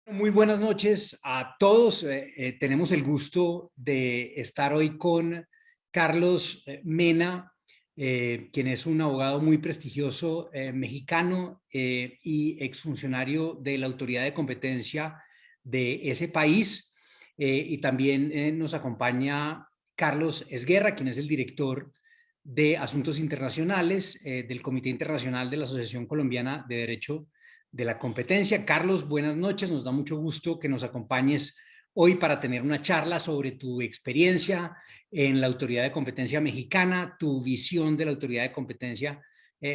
Muy buenas noches a todos. Tenemos el gusto de estar hoy con Carlos Mena, quien es un abogado muy prestigioso mexicano y exfuncionario de la Autoridad de Competencia de ese país. Y también nos acompaña Carlos Esguerra, quien es el director de Asuntos Internacionales del Comité Internacional de la Asociación Colombiana de Derecho de la Competencia. Carlos, buenas noches. Nos da mucho gusto que nos acompañes hoy para tener una charla sobre tu experiencia en la Autoridad de Competencia Mexicana, tu visión de la Autoridad de Competencia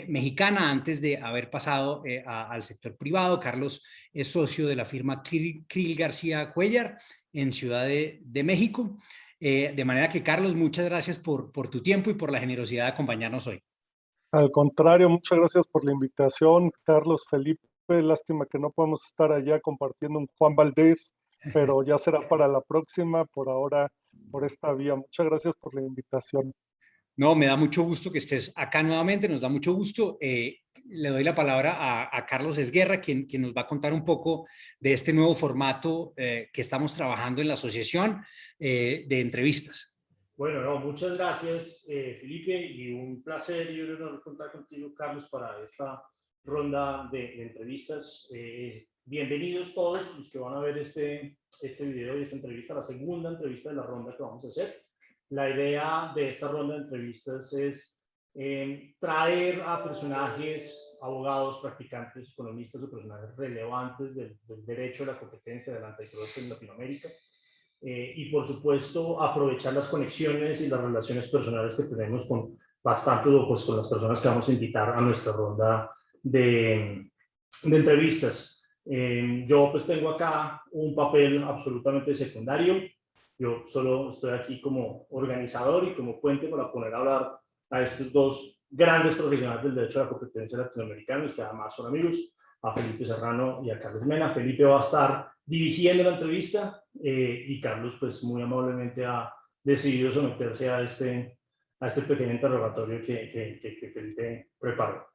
mexicana antes de haber pasado al sector privado. Carlos es socio de la firma Krill García Cuellar en Ciudad de México. De manera que, Carlos, muchas gracias por tu tiempo y por la generosidad de acompañarnos hoy. Al contrario, muchas gracias por la invitación, Carlos Felipe. Lástima que no podemos estar allá compartiendo un Juan Valdés, pero ya será para la próxima, por ahora, por esta vía. Muchas gracias por la invitación. No, me da mucho gusto que estés acá nuevamente, nos da mucho gusto. Le doy la palabra a Carlos Esguerra, quien nos va a contar un poco de este nuevo formato que estamos trabajando en la asociación de entrevistas. Bueno, no, muchas gracias, Felipe, y un placer y un honor contar contigo, Carlos, para esta ronda de entrevistas. Bienvenidos todos los que van a ver este video y esta entrevista, la segunda entrevista de la ronda que vamos a hacer. La idea de esta ronda de entrevistas es traer a personajes, abogados, practicantes, economistas o personajes relevantes del derecho de la competencia del antitrust en Latinoamérica. Y por supuesto aprovechar las conexiones y las relaciones personales que tenemos con bastante, pues con las personas que vamos a invitar a nuestra ronda de entrevistas. Yo pues tengo acá un papel absolutamente secundario. Yo solo estoy aquí como organizador y como puente para poner a hablar a estos dos grandes profesionales del derecho a la competencia latinoamericanos, que además son amigos, a Felipe Serrano y a Carlos Mena. Felipe va a estar dirigiendo la entrevista y Carlos pues muy amablemente ha decidido someterse a este pequeño interrogatorio que Felipe preparó.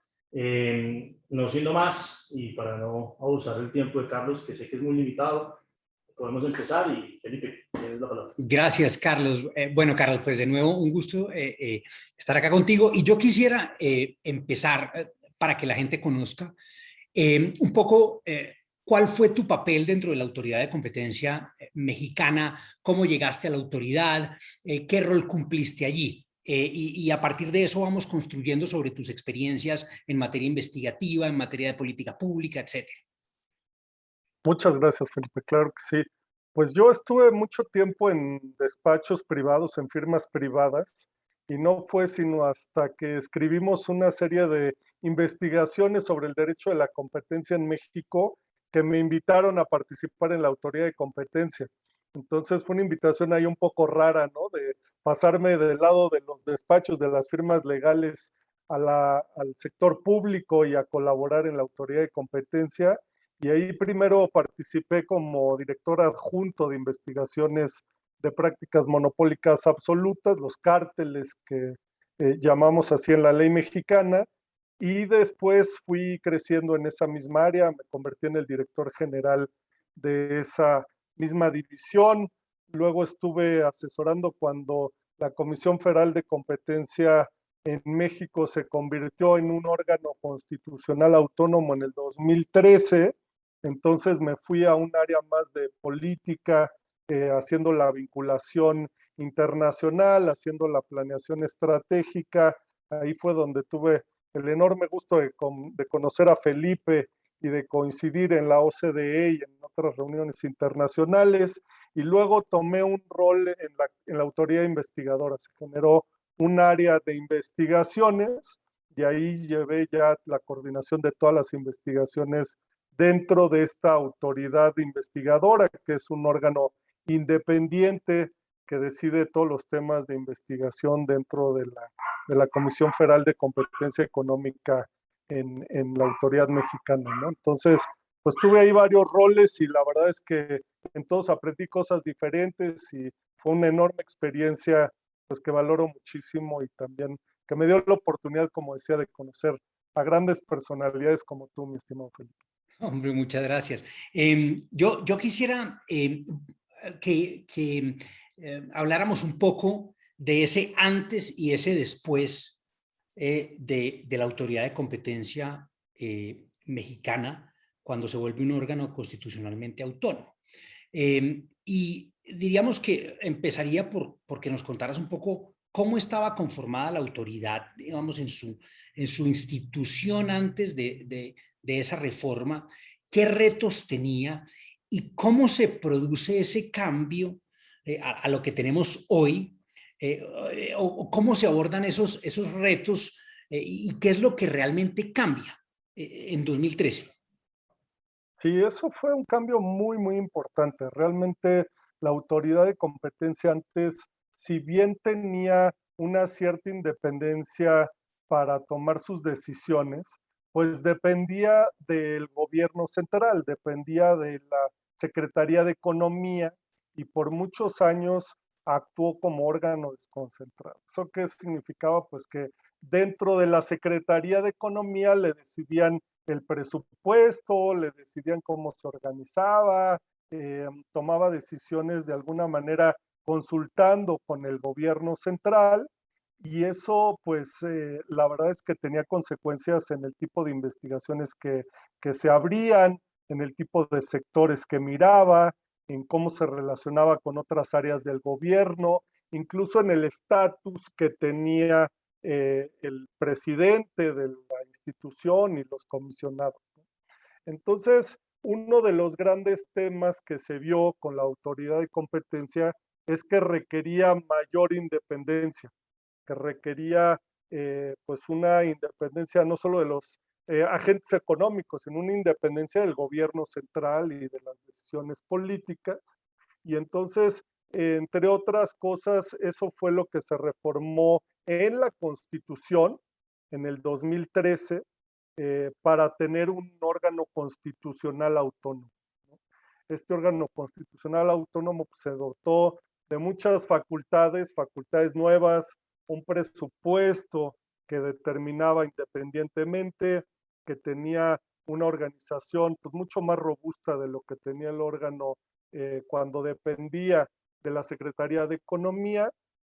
No siendo más y para no abusar del tiempo de Carlos, que sé que es muy limitado, podemos empezar y Felipe, tienes la palabra. Gracias, Carlos. Bueno, Carlos, pues de nuevo un gusto estar acá contigo y yo quisiera empezar para que la gente conozca un poco cuál fue tu papel dentro de la Autoridad de Competencia mexicana, cómo llegaste a la autoridad, qué rol cumpliste allí. Y a partir de eso vamos construyendo sobre tus experiencias en materia investigativa, en materia de política pública, etcétera. Muchas gracias, Felipe. Claro que sí. Pues yo estuve mucho tiempo en despachos privados, en firmas privadas, y no fue sino hasta que escribimos una serie de investigaciones sobre el derecho de la competencia en México que me invitaron a participar en la Autoridad de Competencia. Entonces fue una invitación ahí un poco rara, ¿no? De pasarme del lado de los despachos de las firmas legales al sector público y a colaborar en la Autoridad de Competencia. Y ahí primero participé como director adjunto de investigaciones de prácticas monopólicas absolutas, los cárteles que llamamos así en la ley mexicana, y después fui creciendo en esa misma área, me convertí en el director general de esa misma división. Luego estuve asesorando cuando la Comisión Federal de Competencia en México se convirtió en un órgano constitucional autónomo en el 2013. Entonces me fui a un área más de política, haciendo la vinculación internacional, haciendo la planeación estratégica. Ahí fue donde tuve el enorme gusto de conocer a Felipe y de coincidir en la OCDE y en otras reuniones internacionales. Y luego tomé un rol en la autoridad investigadora. Se generó un área de investigaciones y ahí llevé ya la coordinación de todas las investigaciones dentro de esta autoridad investigadora, que es un órgano independiente que decide todos los temas de investigación dentro de la Comisión Federal de Competencia Económica en la autoridad mexicana, ¿no? Entonces, pues tuve ahí varios roles y la verdad es que en todos aprendí cosas diferentes y fue una enorme experiencia, pues que valoro muchísimo y también que me dio la oportunidad, como decía, de conocer a grandes personalidades como tú, mi estimado Felipe. Hombre, muchas gracias. Yo quisiera que habláramos un poco de ese antes y ese después de la autoridad de competencia mexicana cuando se vuelve un órgano constitucionalmente autónomo. Y diríamos que empezaría porque nos contaras un poco cómo estaba conformada la autoridad, digamos, en su institución antes de esa reforma, qué retos tenía y cómo se produce ese cambio a lo que tenemos hoy, o cómo se abordan esos retos y qué es lo que realmente cambia en 2013. Sí, eso fue un cambio muy, muy importante. Realmente la autoridad de competencia antes, si bien tenía una cierta independencia para tomar sus decisiones, pues dependía del gobierno central, dependía de la Secretaría de Economía y por muchos años actuó como órgano desconcentrado. ¿Eso qué significaba? Pues que dentro de la Secretaría de Economía le decidían el presupuesto, le decidían cómo se organizaba, tomaba decisiones de alguna manera consultando con el gobierno central y eso pues la verdad es que tenía consecuencias en el tipo de investigaciones que se abrían, en el tipo de sectores que miraba, en cómo se relacionaba con otras áreas del gobierno, incluso en el estatus que tenía el presidente de la institución y los comisionados. Entonces, uno de los grandes temas que se vio con la autoridad de competencia es que requería mayor independencia, que requería pues una independencia no solo de los agentes económicos, sino una independencia del gobierno central y de las decisiones políticas. Y entonces, entre otras cosas, eso fue lo que se reformó en la Constitución en el 2013 para tener un órgano constitucional autónomo, ¿no? Este órgano constitucional autónomo pues, se dotó de muchas facultades, facultades nuevas, un presupuesto que determinaba independientemente, que tenía una organización pues, mucho más robusta de lo que tenía el órgano cuando dependía de la Secretaría de Economía.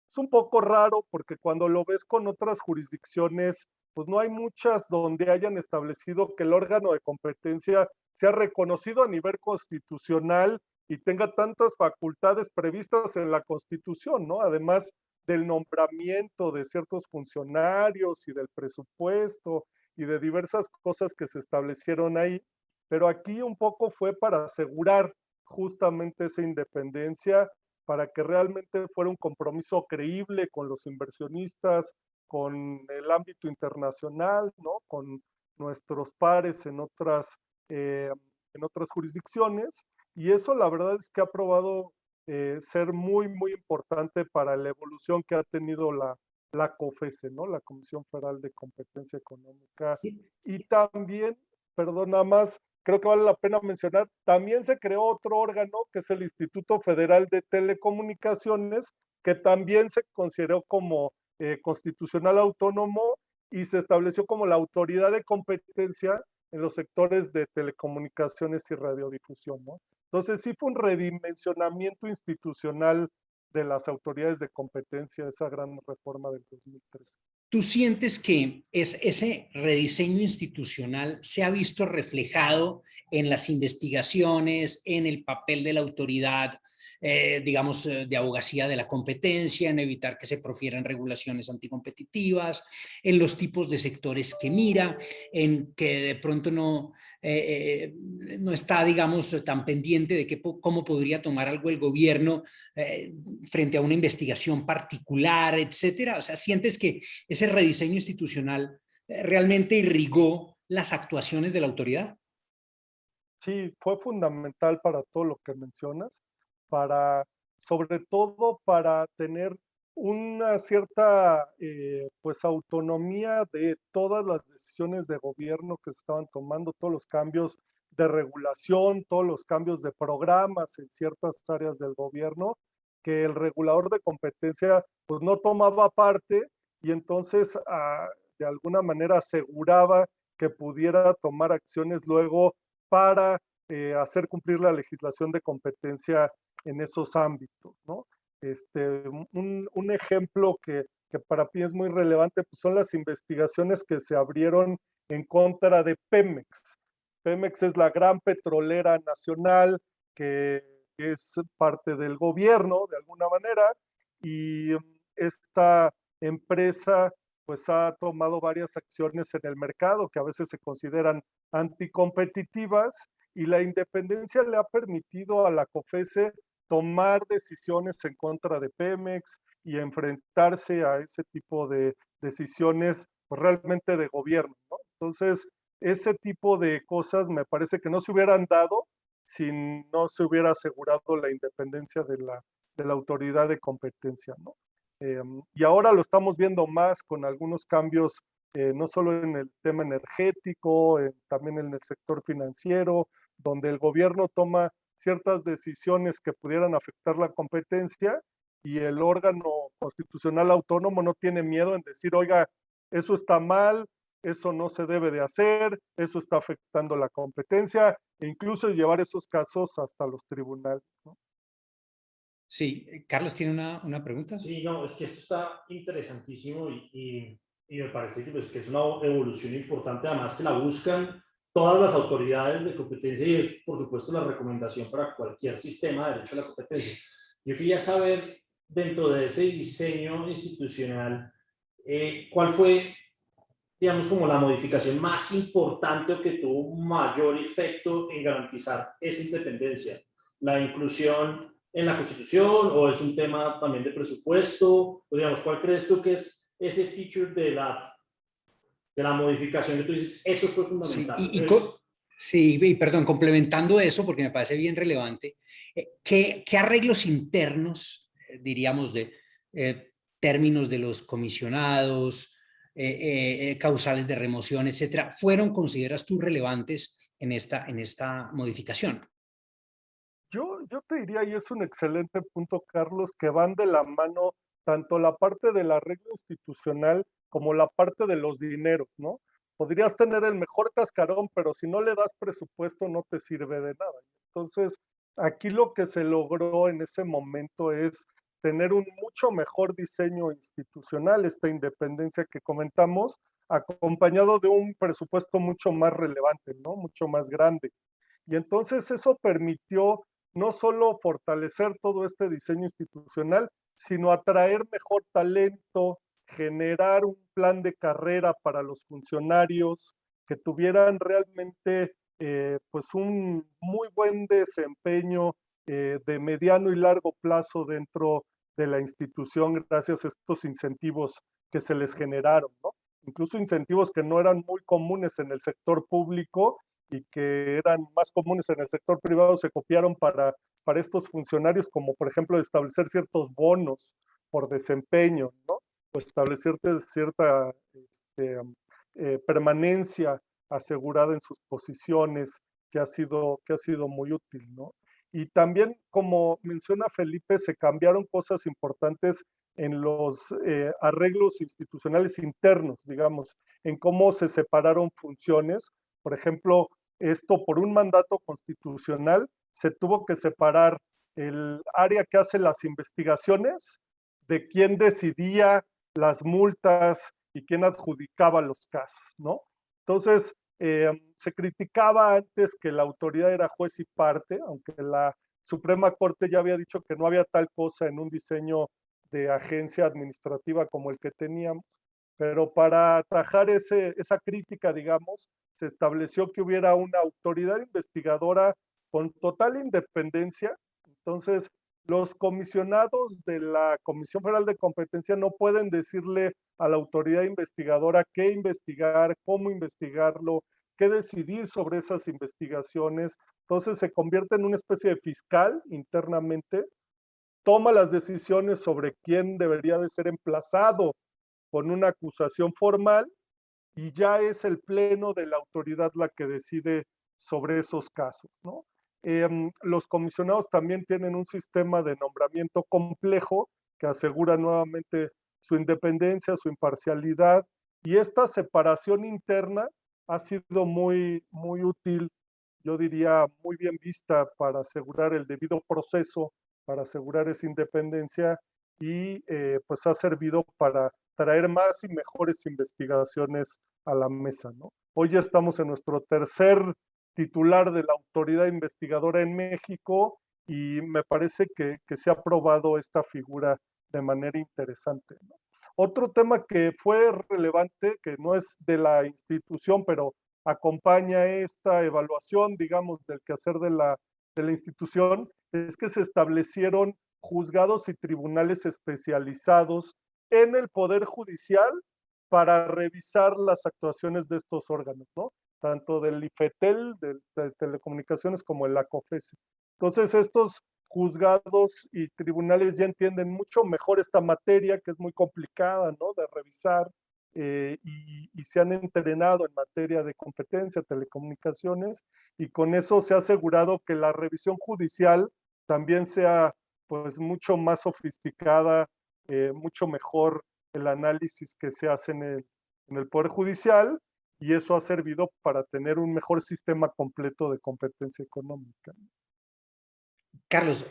Es un poco raro porque cuando lo ves con otras jurisdicciones, pues no hay muchas donde hayan establecido que el órgano de competencia sea reconocido a nivel constitucional y tenga tantas facultades previstas en la Constitución, ¿no? Además del nombramiento de ciertos funcionarios y del presupuesto y de diversas cosas que se establecieron ahí, pero aquí un poco fue para asegurar justamente esa independencia, para que realmente fuera un compromiso creíble con los inversionistas, con el ámbito internacional, ¿no? Con nuestros pares en otras jurisdicciones, y eso la verdad es que ha probado ser muy, muy importante para la evolución que ha tenido la COFESE, ¿no? La Comisión Federal de Competencia Económica. Y también, perdón, nada más, creo que vale la pena mencionar, también se creó otro órgano que es el Instituto Federal de Telecomunicaciones, que también se consideró como constitucional autónomo y se estableció como la autoridad de competencia en los sectores de telecomunicaciones y radiodifusión, ¿no? Entonces sí fue un redimensionamiento institucional de las autoridades de competencia, esa gran reforma del 2013. ¿Tú sientes que ese rediseño institucional se ha visto reflejado en las investigaciones, en el papel de la autoridad, digamos, de abogacía de la competencia, en evitar que se profieran regulaciones anticompetitivas, en los tipos de sectores que mira, en que de pronto no está, digamos, tan pendiente de cómo podría tomar algo el gobierno frente a una investigación particular, etcétera? O sea, ¿sientes que ese rediseño institucional realmente irrigó las actuaciones de la autoridad? Sí, fue fundamental para todo lo que mencionas, para, sobre todo para tener una cierta pues autonomía de todas las decisiones de gobierno que se estaban tomando, todos los cambios de regulación, todos los cambios de programas en ciertas áreas del gobierno, que el regulador de competencia pues no tomaba parte y entonces de alguna manera aseguraba que pudiera tomar acciones luego para hacer cumplir la legislación de competencia en esos ámbitos, ¿no? Un ejemplo que para mí es muy relevante, pues son las investigaciones que se abrieron en contra de Pemex. Pemex es la gran petrolera nacional que es parte del gobierno de alguna manera, y esta empresa pues ha tomado varias acciones en el mercado que a veces se consideran anticompetitivas, y la independencia le ha permitido a la COFESE tomar decisiones en contra de Pemex y enfrentarse a ese tipo de decisiones pues, realmente de gobierno, ¿no? Entonces, ese tipo de cosas me parece que no se hubieran dado si no se hubiera asegurado la independencia de la autoridad de competencia, ¿no? Y ahora lo estamos viendo más con algunos cambios, no solo en el tema energético, también en el sector financiero, donde el gobierno toma ciertas decisiones que pudieran afectar la competencia y el órgano constitucional autónomo no tiene miedo en decir, oiga, eso está mal, eso no se debe de hacer, eso está afectando la competencia, e incluso llevar esos casos hasta los tribunales, ¿no? Sí, Carlos tiene una pregunta. Sí, no, es que esto está interesantísimo y me parece que, pues, que es una evolución importante, además que la buscan todas las autoridades de competencia y es, por supuesto, la recomendación para cualquier sistema de derecho a la competencia. Yo quería saber, dentro de ese diseño institucional, ¿cuál fue, digamos, como la modificación más importante o que tuvo un mayor efecto en garantizar esa independencia? ¿La inclusión en la Constitución o es un tema también de presupuesto? O digamos, ¿cuál crees tú que es ese feature de la modificación que tú dices? Eso fue Sí, fundamental. sí, y perdón, complementando eso, porque me parece bien relevante, ¿qué arreglos internos, diríamos, de términos de los comisionados, causales de remoción, etcétera, fueron, consideras tú, relevantes en esta modificación? Yo te diría, y es un excelente punto, Carlos, que van de la mano tanto la parte del arreglo institucional como la parte de los dineros, ¿no? Podrías tener el mejor cascarón, pero si no le das presupuesto no te sirve de nada. Entonces, aquí lo que se logró en ese momento es tener un mucho mejor diseño institucional, esta independencia que comentamos, acompañado de un presupuesto mucho más relevante, ¿no? Mucho más grande. Y entonces eso permitió no solo fortalecer todo este diseño institucional, sino atraer mejor talento, generar un plan de carrera para los funcionarios que tuvieran realmente pues un muy buen desempeño de mediano y largo plazo dentro de la institución gracias a estos incentivos que se les generaron, ¿no? Incluso incentivos que no eran muy comunes en el sector público y que eran más comunes en el sector privado se copiaron para estos funcionarios, como por ejemplo establecer ciertos bonos por desempeño, ¿no? O establecer cierta permanencia asegurada en sus posiciones, que ha sido muy útil, ¿no? Y también, como menciona Felipe, se cambiaron cosas importantes en los arreglos institucionales internos, digamos, en cómo se separaron funciones. Por ejemplo, esto por un mandato constitucional se tuvo que separar el área que hace las investigaciones de quién decidía las multas y quién adjudicaba los casos, ¿no? Entonces, se criticaba antes que la autoridad era juez y parte, aunque la Suprema Corte ya había dicho que no había tal cosa en un diseño de agencia administrativa como el que teníamos, pero para atajar esa crítica, digamos, se estableció que hubiera una autoridad investigadora con total independencia. Entonces, los comisionados de la Comisión Federal de Competencia no pueden decirle a la autoridad investigadora qué investigar, cómo investigarlo, qué decidir sobre esas investigaciones. Entonces se convierte en una especie de fiscal internamente, toma las decisiones sobre quién debería de ser emplazado con una acusación formal y ya es el pleno de la autoridad la que decide sobre esos casos, ¿no? Los comisionados también tienen un sistema de nombramiento complejo que asegura nuevamente su independencia, su imparcialidad, y esta separación interna ha sido muy, muy útil yo diría, muy bien vista para asegurar el debido proceso, para asegurar esa independencia y pues ha servido para traer más y mejores investigaciones a la mesa, ¿no? Hoy ya estamos en nuestro tercer titular de la autoridad investigadora en México y me parece que se ha probado esta figura de manera interesante, ¿no? Otro tema que fue relevante, que no es de la institución, pero acompaña esta evaluación, digamos, del quehacer de la institución, es que se establecieron juzgados y tribunales especializados en el Poder Judicial para revisar las actuaciones de estos órganos, ¿no? Tanto del IFETEL, de Telecomunicaciones, como el ACOFESE. Entonces, estos juzgados y tribunales ya entienden mucho mejor esta materia, que es muy complicada, ¿no? De revisar, y se han entrenado en materia de competencia, telecomunicaciones, y con eso se ha asegurado que la revisión judicial también sea pues mucho más sofisticada, mucho mejor el análisis que se hace en el Poder Judicial, y eso ha servido para tener un mejor sistema completo de competencia económica. Carlos,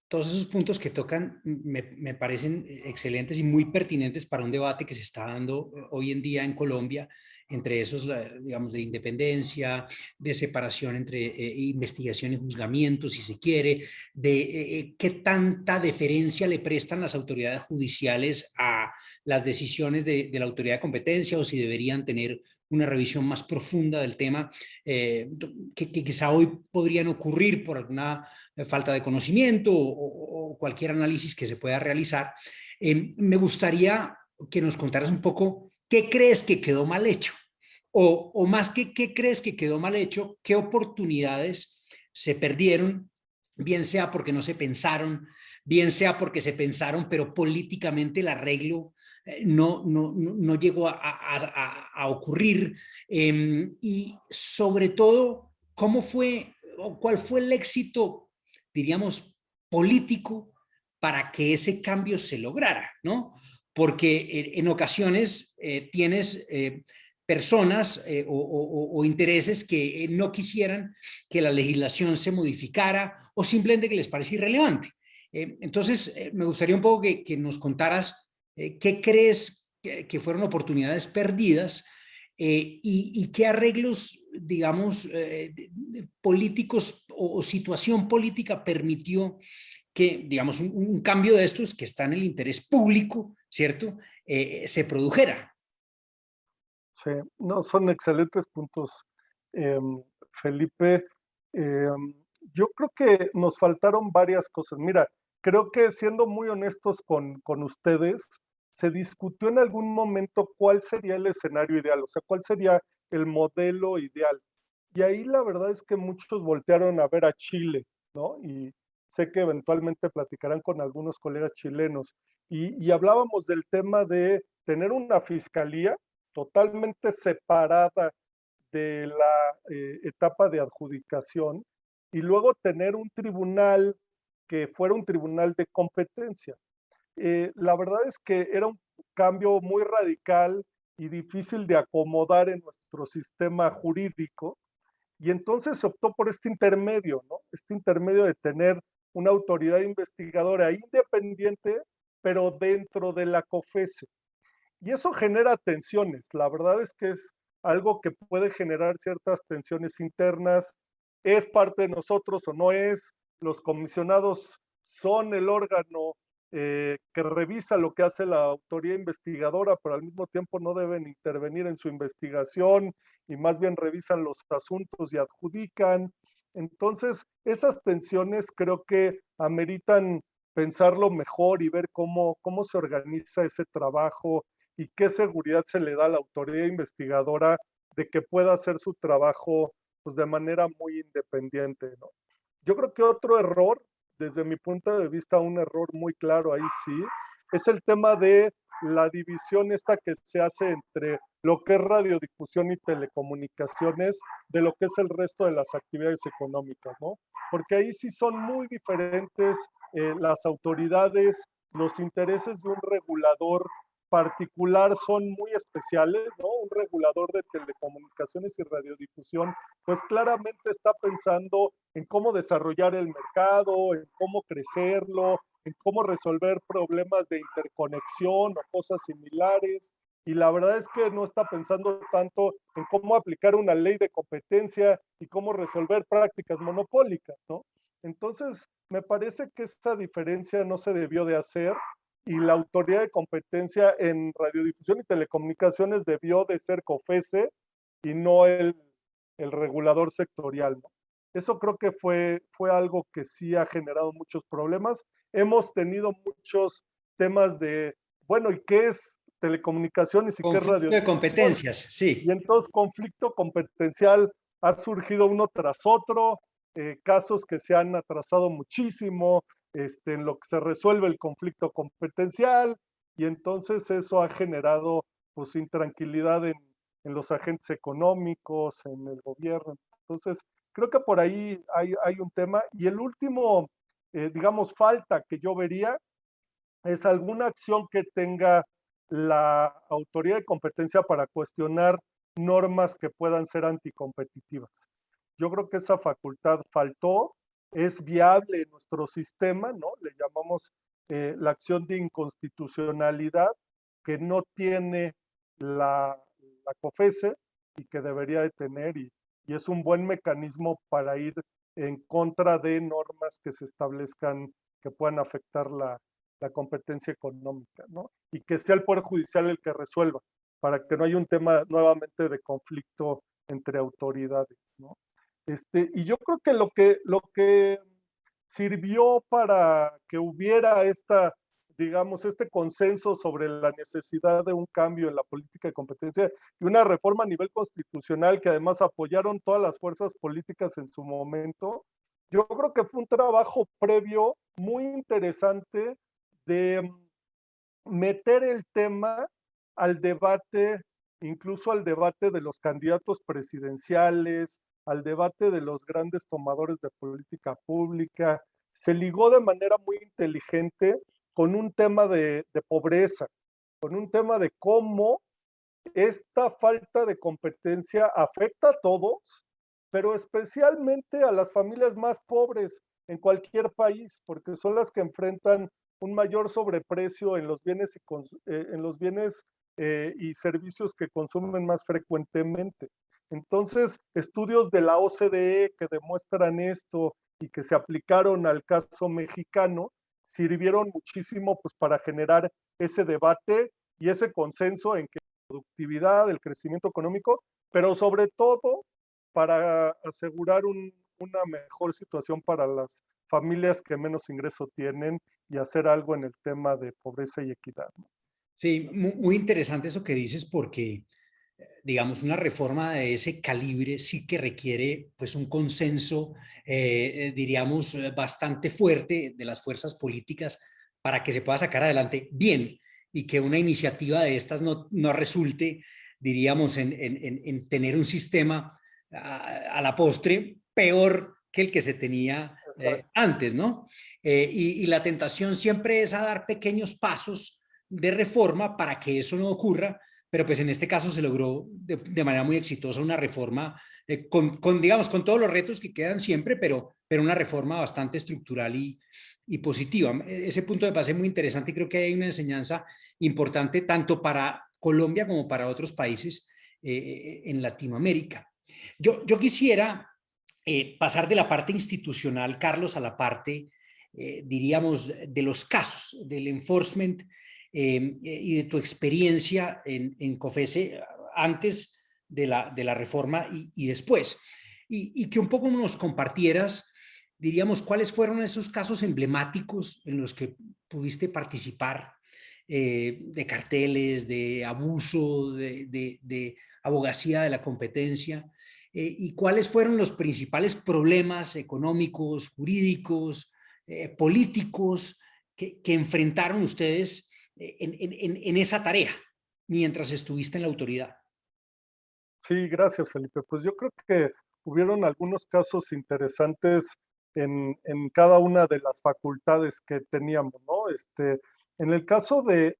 todos esos puntos que tocan me parecen excelentes y muy pertinentes para un debate que se está dando hoy en día en Colombia, entre esos, digamos, de independencia, de separación entre investigación y juzgamiento, si se quiere, de qué tanta deferencia le prestan las autoridades judiciales a las decisiones de la autoridad de competencia o si deberían tener una revisión más profunda del tema, que quizá hoy podrían ocurrir por alguna falta de conocimiento o cualquier análisis que se pueda realizar. Me gustaría que nos contaras un poco qué crees que quedó mal hecho o más que qué crees que quedó mal hecho, qué oportunidades se perdieron, bien sea porque no se pensaron, bien sea porque se pensaron, pero políticamente el arreglo no llegó a ocurrir. Y sobre todo, ¿cómo fue o cuál fue el éxito, diríamos, político para que ese cambio se lograra, ¿no? Porque en ocasiones tienes personas o intereses que no quisieran que la legislación se modificara o simplemente que les parece irrelevante. Entonces, me gustaría un poco que nos contaras qué crees que fueron oportunidades perdidas y qué arreglos, digamos, políticos o situación política permitió que, digamos, un cambio de estos que está en el interés público, ¿cierto?, se produjera. Sí, no, son excelentes puntos, Felipe. Yo creo que nos faltaron varias cosas. Mira, creo que siendo muy honestos con ustedes, se discutió en algún momento cuál sería el escenario ideal, o sea, cuál sería el modelo ideal. Y ahí la verdad es que muchos voltearon a ver a Chile, ¿no? Y sé que eventualmente platicarán con algunos colegas chilenos. Y hablábamos del tema de tener una fiscalía totalmente separada de la etapa de adjudicación y luego tener un tribunal que fuera un tribunal de competencia. La verdad es que era un cambio muy radical y difícil de acomodar en nuestro sistema jurídico, y entonces se optó por este intermedio, ¿no? Este intermedio de tener una autoridad investigadora independiente, pero dentro de la COFESE. Y eso genera tensiones. La verdad es que es algo que puede generar ciertas tensiones internas. ¿Es parte de nosotros o no es? Los comisionados son el órgano que revisa lo que hace la autoridad investigadora, pero al mismo tiempo no deben intervenir en su investigación y más bien revisan los asuntos y adjudican. Entonces, esas tensiones creo que ameritan pensarlo mejor y ver cómo se organiza ese trabajo y qué seguridad se le da a la autoridad investigadora de que pueda hacer su trabajo pues, de manera muy independiente, ¿no? Yo creo que otro error, desde mi punto de vista, un error muy claro ahí sí, es el tema de la división esta que se hace entre lo que es radiodifusión y telecomunicaciones de lo que es el resto de las actividades económicas, ¿no? Porque ahí sí son muy diferentes las autoridades, los intereses de un regulador particular son muy especiales, ¿no? Un regulador de telecomunicaciones y radiodifusión, pues claramente está pensando en cómo desarrollar el mercado, en cómo crecerlo, en cómo resolver problemas de interconexión o cosas similares. Y la verdad es que no está pensando tanto en cómo aplicar una ley de competencia y cómo resolver prácticas monopólicas, ¿no? Entonces, me parece que esa diferencia no se debió de hacer y la autoridad de competencia en radiodifusión y telecomunicaciones debió de ser COFESE y no el regulador sectorial, ¿no? Eso creo que fue algo que sí ha generado muchos problemas. Hemos tenido muchos temas de, bueno, ¿y qué es telecomunicaciones y qué es Conflicto de radiodifusión? competencias, Y sí. entonces conflicto competencial ha surgido uno tras otro, casos que se han atrasado muchísimo, en lo que se resuelve el conflicto competencial, y entonces eso ha generado pues intranquilidad en los agentes económicos, en el gobierno. Entonces, creo que por ahí hay un tema. Y el último, digamos, falta que yo vería es alguna acción que tenga la autoridad de competencia para cuestionar normas que puedan ser anticompetitivas. Yo creo que esa facultad faltó, es viable en nuestro sistema, ¿no? Le llamamos la acción de inconstitucionalidad que no tiene la COFESE y que debería de tener, y es un buen mecanismo para ir en contra de normas que se establezcan que puedan afectar la competencia económica, ¿no? Y que sea el Poder Judicial el que resuelva, para que no haya un tema nuevamente de conflicto entre autoridades, ¿no? Y yo creo que lo que sirvió para que hubiera digamos, este consenso sobre la necesidad de un cambio en la política de competencia y una reforma a nivel constitucional que además apoyaron todas las fuerzas políticas en su momento, yo creo que fue un trabajo previo muy interesante de meter el tema al debate, incluso al debate de los candidatos presidenciales, al debate de los grandes tomadores de política pública. Se ligó de manera muy inteligente con un tema de pobreza, con un tema de cómo esta falta de competencia afecta a todos, pero especialmente a las familias más pobres en cualquier país, porque son las que enfrentan un mayor sobreprecio en los bienes y servicios que consumen más frecuentemente. Entonces, estudios de la OCDE que demuestran esto y que se aplicaron al caso mexicano, sirvieron muchísimo pues, para generar ese debate y ese consenso en que productividad, el crecimiento económico, pero sobre todo para asegurar una mejor situación para las familias que menos ingreso tienen y hacer algo en el tema de pobreza y equidad. Sí, muy interesante eso que dices porque, digamos, una reforma de ese calibre sí que requiere pues un consenso, diríamos, bastante fuerte de las fuerzas políticas para que se pueda sacar adelante bien y que una iniciativa de estas no resulte, diríamos, en tener un sistema a la postre peor que el que se tenía antes, ¿no? Y la tentación siempre es a dar pequeños pasos de reforma para que eso no ocurra, pero pues en este caso se logró de manera muy exitosa una reforma digamos, con todos los retos que quedan siempre, pero una reforma bastante estructural y positiva. Ese punto me parece muy interesante y creo que hay una enseñanza importante tanto para Colombia como para otros países en Latinoamérica. Yo quisiera pasar de la parte institucional, Carlos, a la parte, diríamos, de los casos, del enforcement y de tu experiencia en COFESE antes de la reforma y después. Y que un poco nos compartieras, diríamos, cuáles fueron esos casos emblemáticos en los que pudiste participar de carteles, de abuso, de abogacía de la competencia, y cuáles fueron los principales problemas económicos, jurídicos, políticos que enfrentaron ustedes en esa tarea mientras estuviste en la autoridad. Sí, gracias, Felipe. Pues yo creo que hubieron algunos casos interesantes en cada una de las facultades que teníamos, ¿no? En el caso de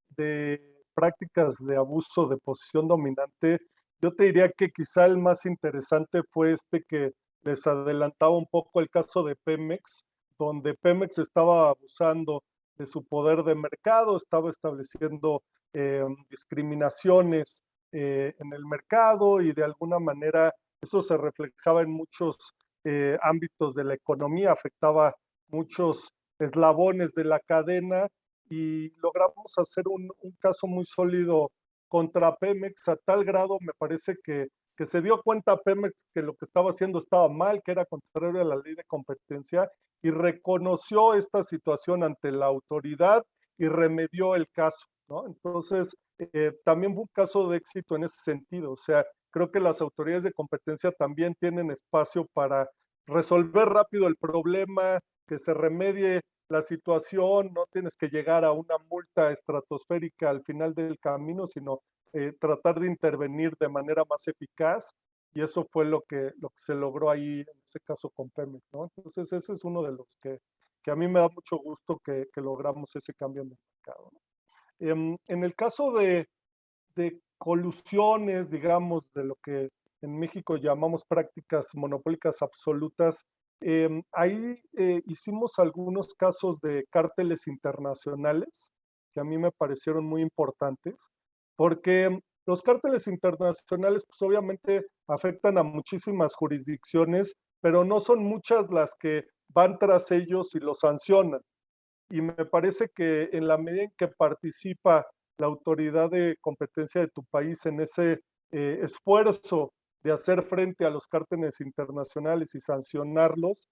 prácticas de abuso de posición dominante, yo te diría que quizá el más interesante fue este que les adelantaba un poco el caso de Pemex, donde Pemex estaba abusando de su poder de mercado, estaba estableciendo discriminaciones en el mercado y de alguna manera eso se reflejaba en muchos ámbitos de la economía, afectaba muchos eslabones de la cadena y logramos hacer un caso muy sólido contra Pemex a tal grado, me parece que se dio cuenta Pemex que lo que estaba haciendo estaba mal, que era contrario a la ley de competencia y reconoció esta situación ante la autoridad y remedió el caso, ¿no? Entonces, también fue un caso de éxito en ese sentido, o sea, creo que las autoridades de competencia también tienen espacio para resolver rápido el problema, que se remedie la situación, no tienes que llegar a una multa estratosférica al final del camino, sino tratar de intervenir de manera más eficaz y eso fue lo que se logró ahí en ese caso con Pemex, ¿no? Entonces ese es uno de los que a mí me da mucho gusto que logramos ese cambio en el mercado, ¿no? En el caso de colusiones, digamos, de lo que en México llamamos prácticas monopólicas absolutas, ahí hicimos algunos casos de cárteles internacionales que a mí me parecieron muy importantes, porque los cárteles internacionales, pues obviamente afectan a muchísimas jurisdicciones, pero no son muchas las que van tras ellos y los sancionan y me parece que en la medida en que participa la autoridad de competencia de tu país en ese esfuerzo de hacer frente a los cárteles internacionales y sancionarlos,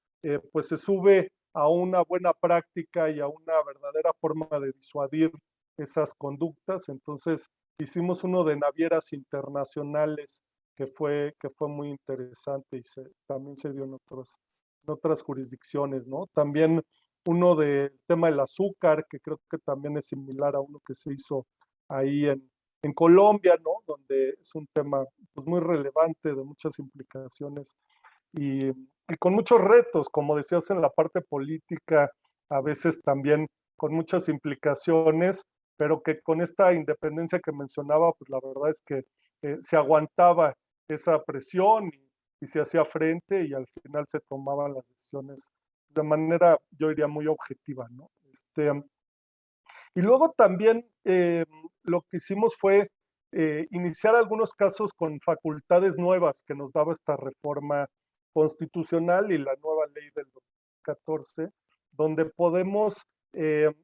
pues se sube a una buena práctica y a una verdadera forma de disuadir esas conductas. Entonces hicimos uno de navieras internacionales que fue muy interesante y también se dio en otras jurisdicciones, ¿no? También uno del tema del azúcar, que creo que también es similar a uno que se hizo ahí en Colombia, ¿no? Donde es un tema pues, muy relevante, de muchas implicaciones y con muchos retos, como decías en la parte política, a veces también con muchas implicaciones, pero que con esta independencia que mencionaba, pues la verdad es que se aguantaba esa presión y se hacía frente y al final se tomaban las decisiones de manera, yo diría, muy objetiva, ¿no? Y luego también lo que hicimos fue iniciar algunos casos con facultades nuevas que nos daba esta reforma constitucional y la nueva ley del 2014, donde podemos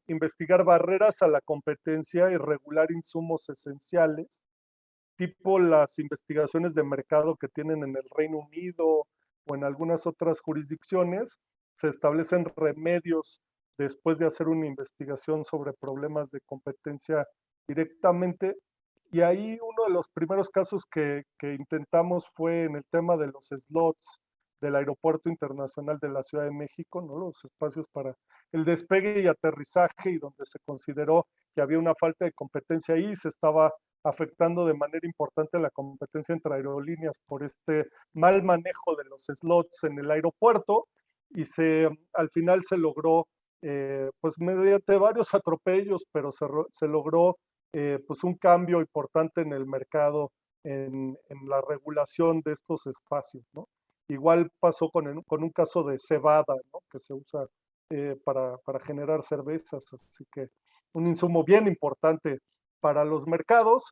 investigar barreras a la competencia y regular insumos esenciales, tipo las investigaciones de mercado que tienen en el Reino Unido o en algunas otras jurisdicciones, se establecen remedios después de hacer una investigación sobre problemas de competencia directamente. Y ahí uno de los primeros casos que intentamos fue en el tema de los slots del Aeropuerto Internacional de la Ciudad de México, ¿no? Los espacios para el despegue y aterrizaje y donde se consideró que había una falta de competencia ahí, se estaba afectando de manera importante la competencia entre aerolíneas por este mal manejo de los slots en el aeropuerto y al final se logró, pues mediante varios atropellos, pero se logró pues un cambio importante en el mercado, en la regulación de estos espacios, ¿no? Igual pasó con un caso de cebada, ¿no? Que se usa para generar cervezas, así que un insumo bien importante para los mercados,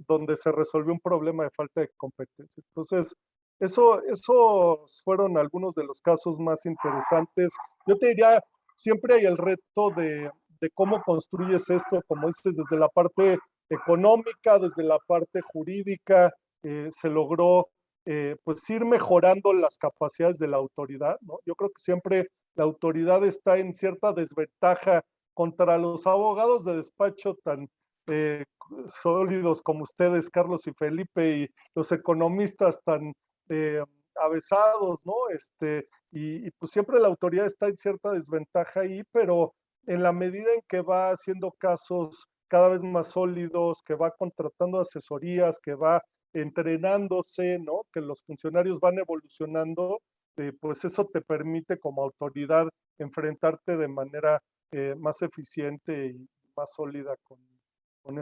donde se resolvió un problema de falta de competencia. Entonces, esos fueron algunos de los casos más interesantes. Yo te diría, siempre hay el reto de cómo construyes esto, como dices, desde la parte económica, desde la parte jurídica, se logró pues ir mejorando las capacidades de la autoridad, ¿no? Yo creo que siempre la autoridad está en cierta desventaja contra los abogados de despacho tan sólidos como ustedes, Carlos y Felipe, y los economistas tan eh, avesados, ¿no? Y pues siempre la autoridad está en cierta desventaja ahí, pero en la medida en que va haciendo casos cada vez más sólidos, que va contratando asesorías, que va entrenándose, ¿no? Que los funcionarios van evolucionando, pues eso te permite como autoridad enfrentarte de manera más eficiente y más sólida con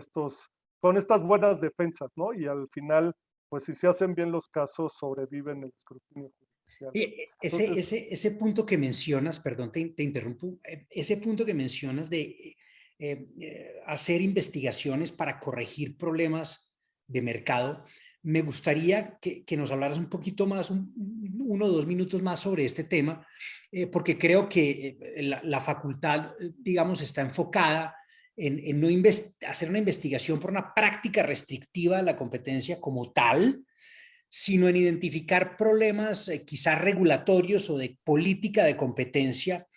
estas buenas defensas, ¿no? Y al final, pues si se hacen bien los casos, sobreviven el escrutinio judicial. Entonces, Ese punto que mencionas, perdón, te interrumpo, ese punto que mencionas de hacer investigaciones para corregir problemas de mercado, me gustaría que nos hablaras un poquito más, 1 o 2 minutos más sobre este tema, porque creo que la facultad, digamos, está enfocada en no hacer una investigación por una práctica restrictiva de la competencia como tal, sino en identificar problemas quizás regulatorios o de política de competencia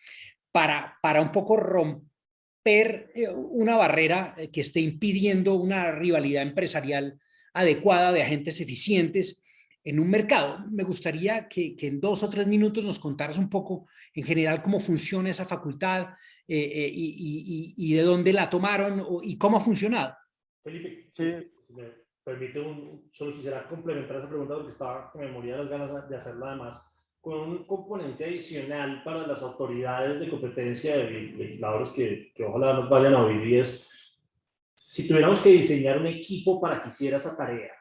para un poco romper una barrera que esté impidiendo una rivalidad empresarial adecuada de agentes eficientes en un mercado. Me gustaría que en 2 o 3 minutos nos contaras un poco en general cómo funciona esa facultad y de dónde la tomaron y cómo ha funcionado. Felipe, sí, si me permite, solo quisiera complementar esa pregunta porque estaba, que me moría las ganas de hacerla además, con un componente adicional para las autoridades de competencia de legisladores que ojalá nos vayan a oír, y es, si tuviéramos que diseñar un equipo para que hiciera esa tarea,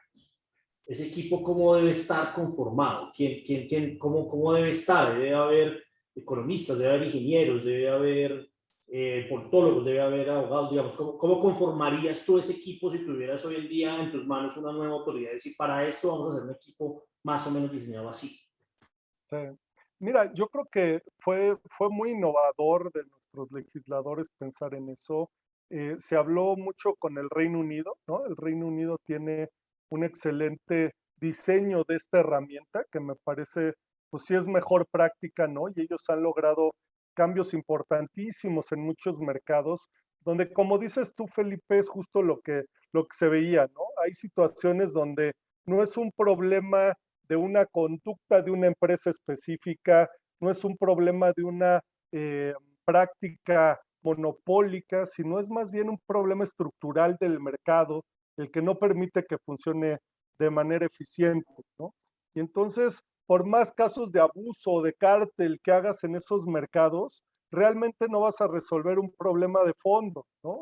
ese equipo, ¿cómo debe estar conformado? ¿Cómo debe estar? Debe haber economistas, debe haber ingenieros, debe haber politólogos, debe haber abogados, digamos. ¿Cómo conformarías tú ese equipo si tuvieras hoy en día en tus manos una nueva autoridad? Es decir, para esto vamos a hacer un equipo más o menos diseñado así. mira, yo creo que fue muy innovador de nuestros legisladores pensar en eso. Se habló mucho con el Reino Unido, ¿no? El Reino Unido tiene un excelente diseño de esta herramienta que me parece, pues sí es mejor práctica, ¿no? Y ellos han logrado cambios importantísimos en muchos mercados, donde como dices tú, Felipe, es justo lo que se veía, ¿no? Hay situaciones donde no es un problema de una conducta de una empresa específica, no es un problema de una práctica monopólica, sino es más bien un problema estructural del mercado, el que no permite que funcione de manera eficiente, ¿no? Y entonces, por más casos de abuso o de cártel que hagas en esos mercados, realmente no vas a resolver un problema de fondo, ¿no?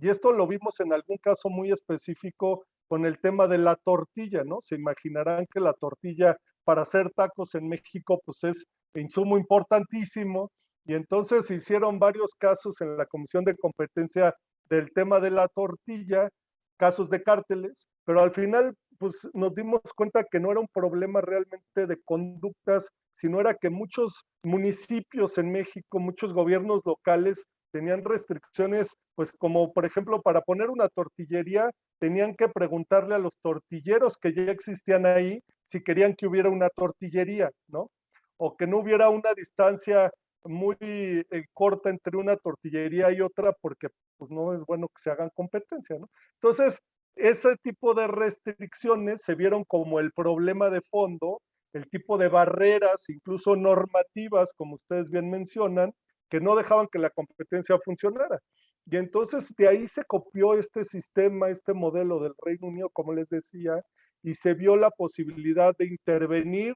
Y esto lo vimos en algún caso muy específico con el tema de la tortilla, ¿no? Se imaginarán que la tortilla para hacer tacos en México, pues es insumo importantísimo, y entonces se hicieron varios casos en la Comisión de Competencia del tema de la tortilla, casos de cárteles, pero al final pues nos dimos cuenta que no era un problema realmente de conductas, sino era que muchos municipios en México, muchos gobiernos locales tenían restricciones, pues como por ejemplo para poner una tortillería tenían que preguntarle a los tortilleros que ya existían ahí si querían que hubiera una tortillería, ¿no? O que no hubiera una distancia muy corta entre una tortillería y otra porque pues no es bueno que se hagan competencia, ¿no? Entonces, ese tipo de restricciones se vieron como el problema de fondo, el tipo de barreras, incluso normativas, como ustedes bien mencionan, que no dejaban que la competencia funcionara. Y entonces de ahí se copió este sistema, este modelo del Reino Unido, como les decía, y se vio la posibilidad de intervenir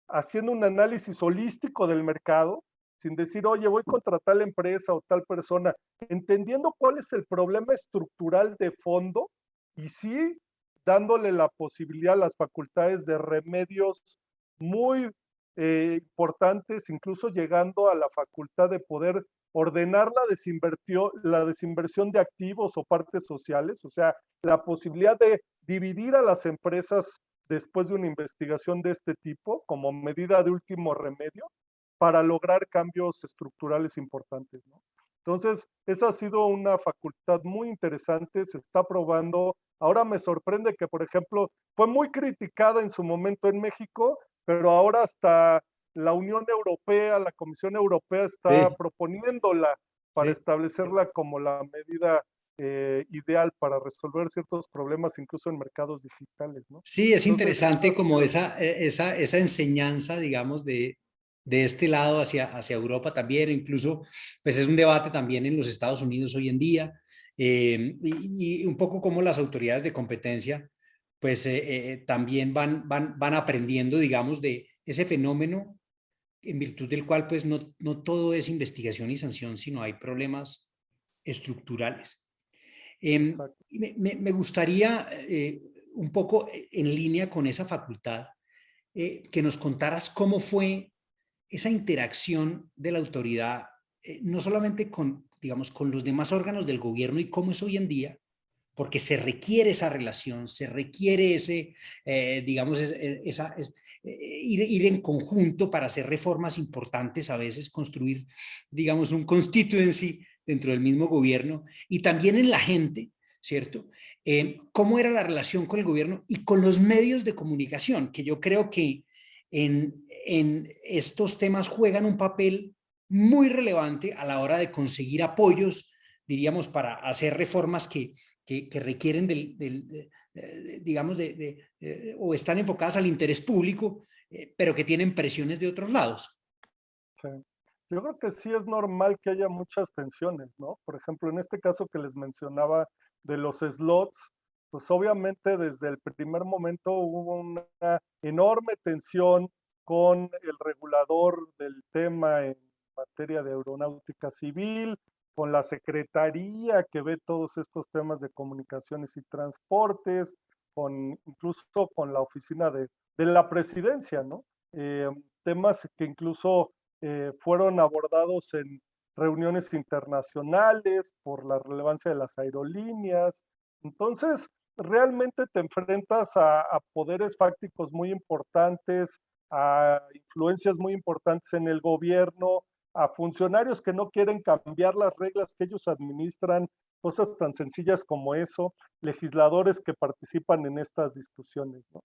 haciendo un análisis holístico del mercado, sin decir, oye, voy contra tal empresa o tal persona, entendiendo cuál es el problema estructural de fondo y sí dándole la posibilidad, las facultades de remedios muy importantes, incluso llegando a la facultad de poder ordenar la desinversión de activos o partes sociales, o sea, la posibilidad de dividir a las empresas después de una investigación de este tipo como medida de último remedio para lograr cambios estructurales importantes, ¿no? Entonces, esa ha sido una facultad muy interesante, se está probando. Ahora me sorprende que, por ejemplo, fue muy criticada en su momento en México, pero ahora hasta la Unión Europea, la Comisión Europea está Sí, proponiéndola para sí. establecerla como la medida ideal para resolver ciertos problemas, incluso en mercados digitales, ¿no? Sí, es Entonces, interesante como esa enseñanza, digamos, de este lado hacia Europa también, incluso, pues es un debate también en los Estados Unidos hoy en día, y un poco como las autoridades de competencia, pues también van aprendiendo, digamos, de ese fenómeno en virtud del cual, pues no todo es investigación y sanción, sino hay problemas estructurales. Exacto. Me gustaría, un poco en línea con esa facultad, que nos contaras cómo fue esa interacción de la autoridad, no solamente con, digamos, con los demás órganos del gobierno y cómo es hoy en día, porque se requiere esa relación, se requiere ese, digamos, ir en conjunto para hacer reformas importantes, a veces construir, digamos, un constituency dentro del mismo gobierno, y también en la gente, ¿cierto? ¿Cómo era la relación con el gobierno y con los medios de comunicación? Que yo creo que en estos temas juegan un papel muy relevante a la hora de conseguir apoyos, diríamos, para hacer reformas que requieren digamos, o están enfocadas al interés público, pero que tienen presiones de otros lados. Sí. Yo creo que sí es normal que haya muchas tensiones, ¿no? Por ejemplo, en este caso que les mencionaba de los slots, pues obviamente desde el primer momento hubo una enorme tensión con el regulador del tema en materia de aeronáutica civil, con la secretaría que ve todos estos temas de comunicaciones y transportes, incluso con la oficina de la presidencia, ¿no? Temas que incluso fueron abordados en reuniones internacionales por la relevancia de las aerolíneas. Entonces, realmente te enfrentas a poderes fácticos muy importantes, a influencias muy importantes en el gobierno, a funcionarios que no quieren cambiar las reglas que ellos administran, cosas tan sencillas como eso, legisladores que participan en estas discusiones, ¿no?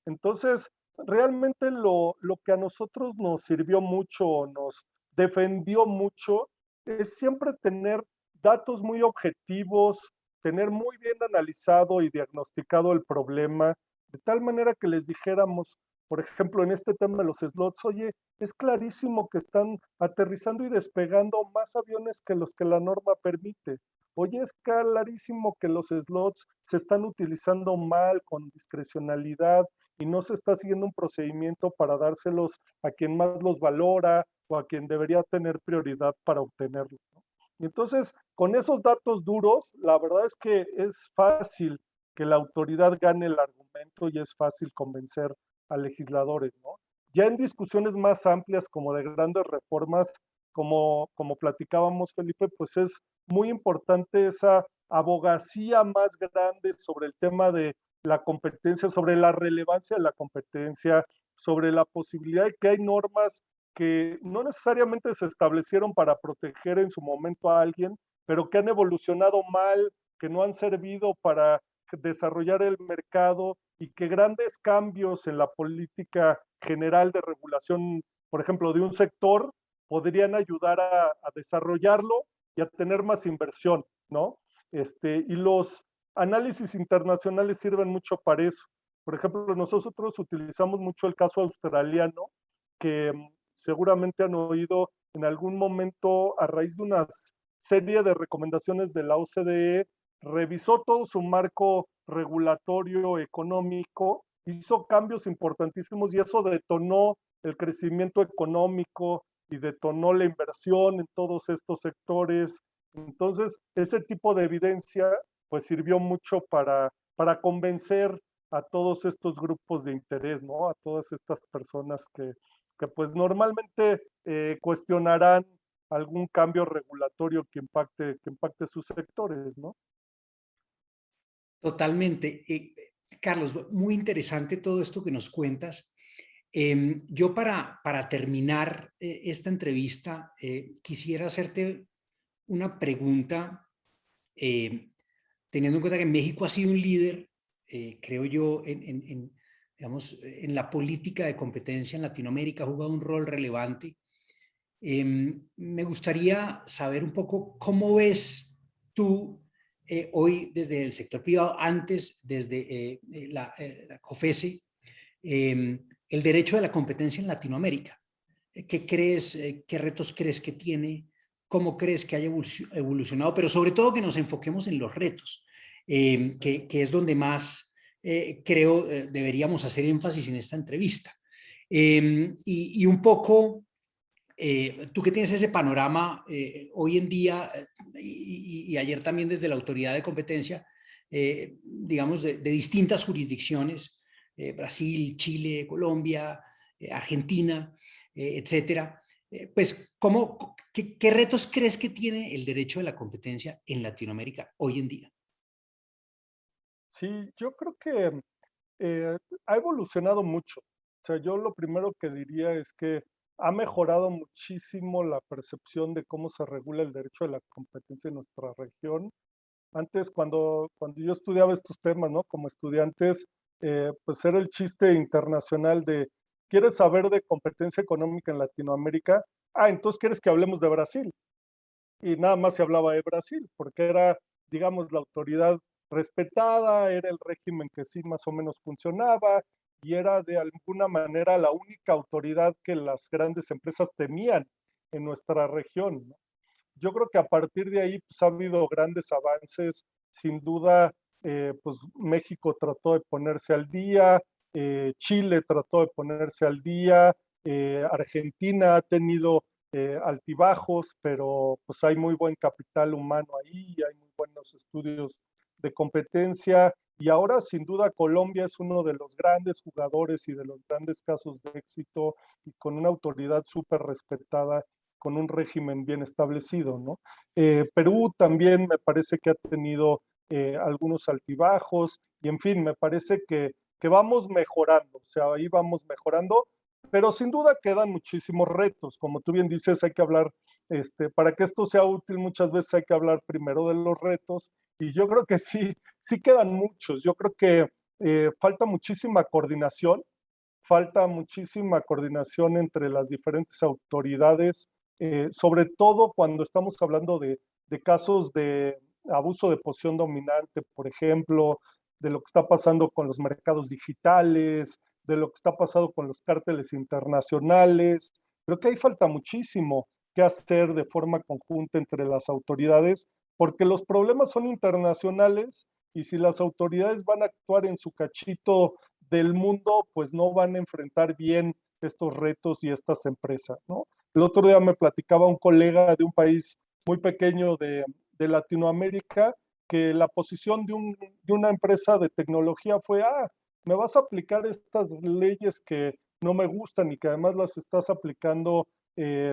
Entonces, realmente lo que a nosotros nos sirvió mucho, nos defendió mucho, es siempre tener datos muy objetivos, tener muy bien analizado y diagnosticado el problema, de tal manera que les dijéramos, por ejemplo, en este tema de los slots, oye, es clarísimo que están aterrizando y despegando más aviones que los que la norma permite. Oye, es clarísimo que los slots se están utilizando mal, con discrecionalidad, y no se está siguiendo un procedimiento para dárselos a quien más los valora o a quien debería tener prioridad para obtenerlos, ¿no? Y entonces, con esos datos duros, la verdad es que es fácil que la autoridad gane el argumento y es fácil convencer a legisladores, ¿no? Ya en discusiones más amplias como de grandes reformas, como platicábamos, Felipe, pues es muy importante esa abogacía más grande sobre el tema de la competencia, sobre la relevancia de la competencia, sobre la posibilidad de que hay normas que no necesariamente se establecieron para proteger en su momento a alguien, pero que han evolucionado mal, que no han servido para desarrollar el mercado y que grandes cambios en la política general de regulación, por ejemplo, de un sector, podrían ayudar a desarrollarlo y a tener más inversión, ¿no? Y los análisis internacionales sirven mucho para eso. Por ejemplo, nosotros utilizamos mucho el caso australiano, que seguramente han oído en algún momento a raíz de una serie de recomendaciones de la OCDE, revisó todo su marco regulatorio económico, hizo cambios importantísimos y eso detonó el crecimiento económico y detonó la inversión en todos estos sectores. Entonces, ese tipo de evidencia pues sirvió mucho para convencer a todos estos grupos de interés, ¿no? A todas estas personas que pues normalmente cuestionarán algún cambio regulatorio que impacte sus sectores, ¿no? Totalmente. Carlos, muy interesante todo esto que nos cuentas. Yo para terminar esta entrevista, quisiera hacerte una pregunta, teniendo en cuenta que México ha sido un líder, creo yo, digamos, en la política de competencia en Latinoamérica, ha jugado un rol relevante. Me gustaría saber un poco cómo ves tú hoy desde el sector privado, antes desde la COFESE, el derecho de la competencia en Latinoamérica. ¿Qué crees, qué retos crees que tiene? ¿Cómo crees que haya evolucionado? Pero sobre todo que nos enfoquemos en los retos, que es donde más creo deberíamos hacer énfasis en esta entrevista. Y un poco tú que tienes ese panorama hoy en día y ayer también desde la autoridad de competencia, digamos, de distintas jurisdicciones, Brasil, Chile, Colombia, Argentina, etcétera. Pues, qué retos crees que tiene el derecho de la competencia en Latinoamérica hoy en día? Sí, yo creo que ha evolucionado mucho. O sea, yo lo primero que diría es que ha mejorado muchísimo la percepción de cómo se regula el derecho de la competencia en nuestra región. Antes, cuando yo estudiaba estos temas, ¿no? Como estudiantes, pues era el chiste internacional de, ¿quieres saber de competencia económica en Latinoamérica? Ah, entonces quieres que hablemos de Brasil. Y nada más se hablaba de Brasil, porque era, digamos, la autoridad respetada, era el régimen que sí más o menos funcionaba y era de alguna manera la única autoridad que las grandes empresas temían en nuestra región, ¿no? Yo creo que a partir de ahí pues, ha habido grandes avances. Sin duda, pues México trató de ponerse al día, Chile trató de ponerse al día, Argentina ha tenido altibajos, pero pues hay muy buen capital humano ahí, hay muy buenos estudios de competencia. Y ahora, sin duda, Colombia es uno de los grandes jugadores y de los grandes casos de éxito y con una autoridad súper respetada, con un régimen bien establecido, ¿no? Perú también me parece que ha tenido algunos altibajos y en fin, me parece que vamos mejorando, o sea, ahí vamos mejorando, pero sin duda quedan muchísimos retos. Como tú bien dices, hay que hablar, para que esto sea útil muchas veces hay que hablar primero de los retos y yo creo que sí, sí quedan muchos. Yo creo que falta muchísima coordinación entre las diferentes autoridades, sobre todo cuando estamos hablando de casos de abuso de posición dominante, por ejemplo, de lo que está pasando con los mercados digitales, de lo que está pasando con los cárteles internacionales. Creo que ahí falta muchísimo que hacer de forma conjunta entre las autoridades, porque los problemas son internacionales y si las autoridades van a actuar en su cachito del mundo, pues no van a enfrentar bien estos retos y estas empresas, ¿no? El otro día me platicaba un colega de un país muy pequeño de Latinoamérica que la posición de una empresa de tecnología fue, me vas a aplicar estas leyes que no me gustan y que además las estás aplicando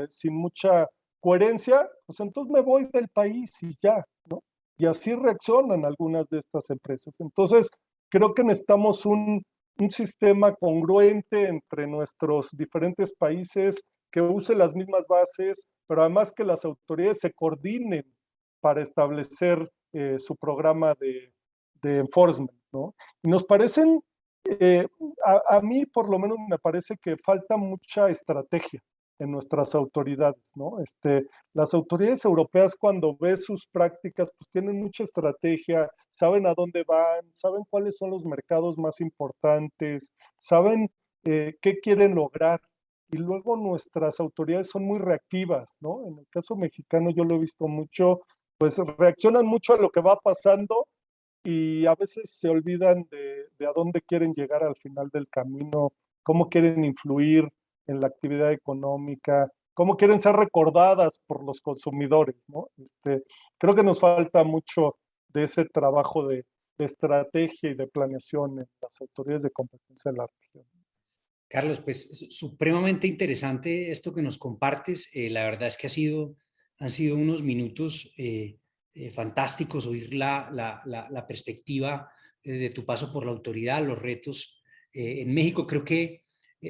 sin mucha coherencia, pues entonces me voy del país y ya, ¿no? Y así reaccionan algunas de estas empresas. Entonces, creo que necesitamos un sistema congruente entre nuestros diferentes países que use las mismas bases, pero además que las autoridades se coordinen para establecer su programa de enforcement, ¿no? Y nos parecen, eh, a mí por lo menos me parece que falta mucha estrategia en nuestras autoridades, ¿no? Las autoridades europeas cuando ves sus prácticas, pues tienen mucha estrategia, saben a dónde van, saben cuáles son los mercados más importantes, saben qué quieren lograr. Y luego nuestras autoridades son muy reactivas, ¿no? En el caso mexicano yo lo he visto mucho, pues reaccionan mucho a lo que va pasando y a veces se olvidan de a dónde quieren llegar al final del camino, cómo quieren influir en la actividad económica, cómo quieren ser recordadas por los consumidores, ¿no? Creo que nos falta mucho de ese trabajo de estrategia y de planeación en las autoridades de competencia de la región. Carlos, pues supremamente interesante esto que nos compartes. La verdad es que han sido unos minutos fantásticos oír la perspectiva de tu paso por la autoridad, los retos. En México creo que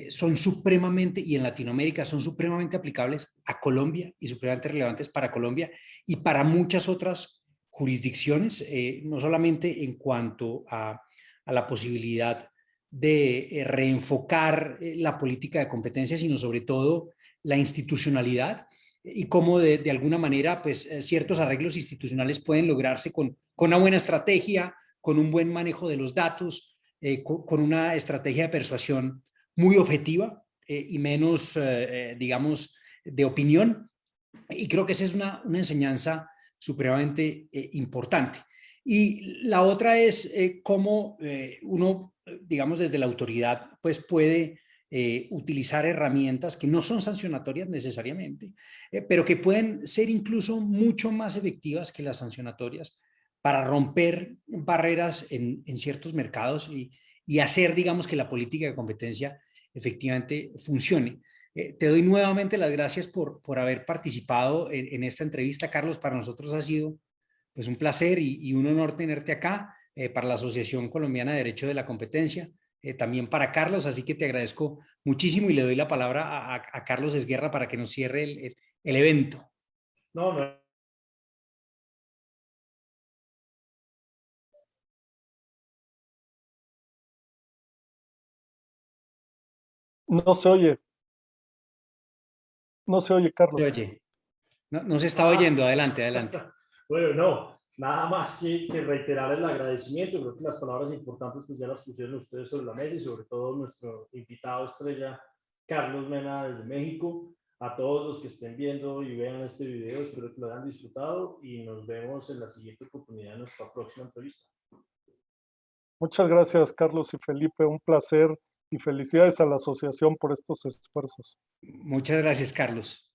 son supremamente, y en Latinoamérica son supremamente aplicables a Colombia y supremamente relevantes para Colombia y para muchas otras jurisdicciones, no solamente en cuanto a la posibilidad de reenfocar la política de competencia, sino sobre todo la institucionalidad y cómo de alguna manera pues, ciertos arreglos institucionales pueden lograrse con una buena estrategia, con un buen manejo de los datos, con una estrategia de persuasión muy objetiva y menos, digamos, de opinión. Y creo que esa es una enseñanza supremamente importante. Y la otra es cómo uno, digamos, desde la autoridad, pues puede utilizar herramientas que no son sancionatorias necesariamente, pero que pueden ser incluso mucho más efectivas que las sancionatorias para romper barreras en ciertos mercados y hacer, digamos, que la política de competencia efectivamente funcione. Te doy nuevamente las gracias por haber participado en esta entrevista, Carlos. Para nosotros ha sido pues un placer y un honor tenerte acá para la Asociación Colombiana de Derecho de la Competencia, también para Carlos, así que te agradezco muchísimo y le doy la palabra a Carlos Esguerra para que nos cierre el evento. No, no. No se oye. No se oye, Carlos. Oye, no se está oyendo, adelante, adelante. Bueno, no, nada más que reiterar el agradecimiento. Creo que las palabras importantes pues ya las pusieron ustedes sobre la mesa y sobre todo nuestro invitado estrella, Carlos Mena desde México. A todos los que estén viendo y vean este video, espero que lo hayan disfrutado y nos vemos en la siguiente oportunidad de nuestra próxima entrevista. Muchas gracias, Carlos y Felipe. Un placer y felicidades a la asociación por estos esfuerzos. Muchas gracias, Carlos.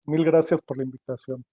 Mil gracias por la invitación.